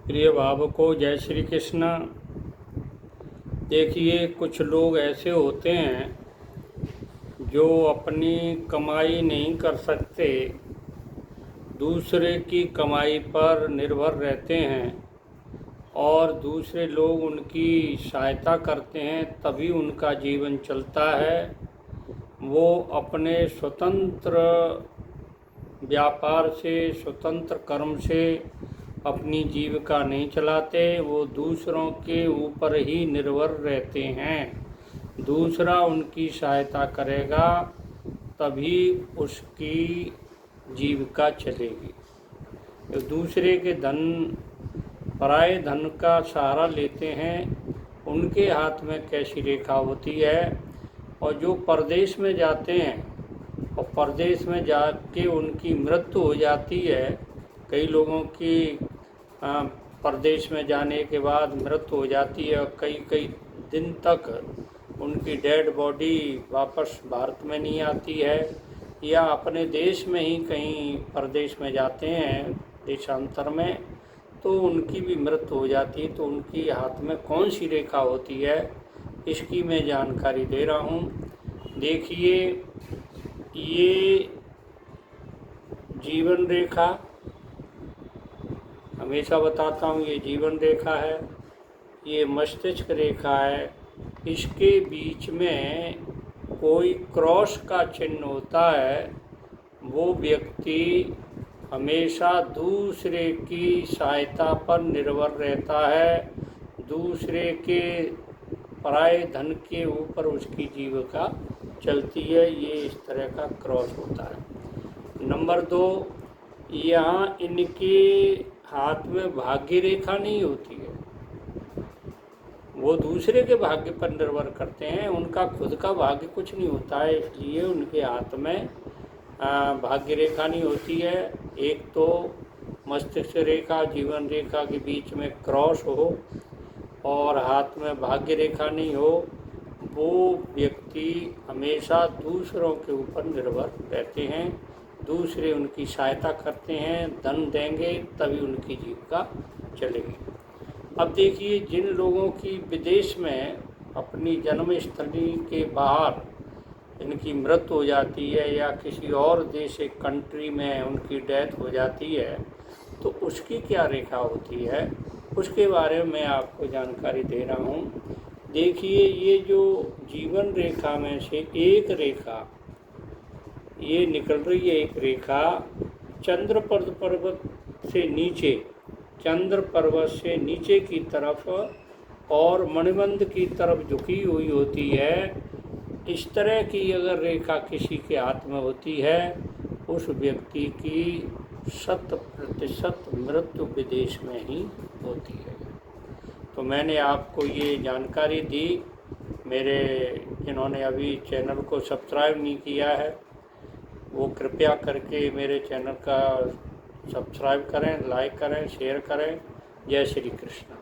प्रिय भावकों, जय श्री कृष्ण। देखिए, कुछ लोग ऐसे होते हैं जो अपनी कमाई नहीं कर सकते, दूसरे की कमाई पर निर्भर रहते हैं और दूसरे लोग उनकी सहायता करते हैं तभी उनका जीवन चलता है। वो अपने स्वतंत्र व्यापार से, स्वतंत्र कर्म से अपनी जीविका नहीं चलाते, वो दूसरों के ऊपर ही निर्भर रहते हैं। दूसरा उनकी सहायता करेगा तभी उसकी जीविका चलेगी। तो दूसरे के धन, पराये धन का सहारा लेते हैं, उनके हाथ में कैसी रेखा होती है। और जो परदेश में जाते हैं और परदेश में जाके उनकी मृत्यु हो जाती है, कई लोगों की परदेश में जाने के बाद मृत्यु हो जाती है और कई कई दिन तक उनकी डेड बॉडी वापस भारत में नहीं आती है, या अपने देश में ही कहीं परदेश में जाते हैं देशांतर में, तो उनकी भी मृत्यु हो जाती है। तो उनकी हाथ में कौन सी रेखा होती है, इसकी मैं जानकारी दे रहा हूँ। देखिए, ये जीवन रेखा, हमेशा बताता हूँ, ये जीवन रेखा है, ये मस्तिष्क रेखा है। इसके बीच में कोई क्रॉस का चिन्ह होता है, वो व्यक्ति हमेशा दूसरे की सहायता पर निर्भर रहता है, दूसरे के पराये धन के ऊपर उसकी जीविका चलती है। ये इस तरह का क्रॉस होता है। नंबर 2, यहाँ इनके हाथ में भाग्य रेखा नहीं होती है, वो दूसरे के भाग्य पर निर्भर करते हैं, उनका खुद का भाग्य कुछ नहीं होता है, इसलिए उनके हाथ में भाग्य रेखा नहीं होती है। एक तो मस्तिष्क रेखा, जीवन रेखा के बीच में क्रॉस हो और हाथ में भाग्य रेखा नहीं हो, वो व्यक्ति हमेशा दूसरों के ऊपर निर्भर रहते हैं, दूसरे उनकी सहायता करते हैं, धन देंगे तभी उनकी जीविका चलेगी। अब देखिए, जिन लोगों की विदेश में अपनी जन्मस्थली के बाहर इनकी मृत्यु हो जाती है या किसी और देश, एक कंट्री में उनकी डेथ हो जाती है, तो उसकी क्या रेखा होती है, उसके बारे में मैं आपको जानकारी दे रहा हूँ। देखिए, ये जो जीवन रेखा में से एक रेखा ये निकल रही है, एक रेखा चंद्र पर्वत से नीचे, चंद्र पर्वत से नीचे की तरफ और मणिबंध की तरफ झुकी हुई होती है। इस तरह की अगर रेखा किसी के हाथ में होती है, उस व्यक्ति की 100% मृत्यु विदेश में ही होती है। तो मैंने आपको ये जानकारी दी। मेरे जिन्होंने अभी चैनल को सब्सक्राइब नहीं किया है, वो कृपया करके मेरे चैनल का सब्सक्राइब करें, लाइक करें, शेयर करें। जय श्री कृष्ण।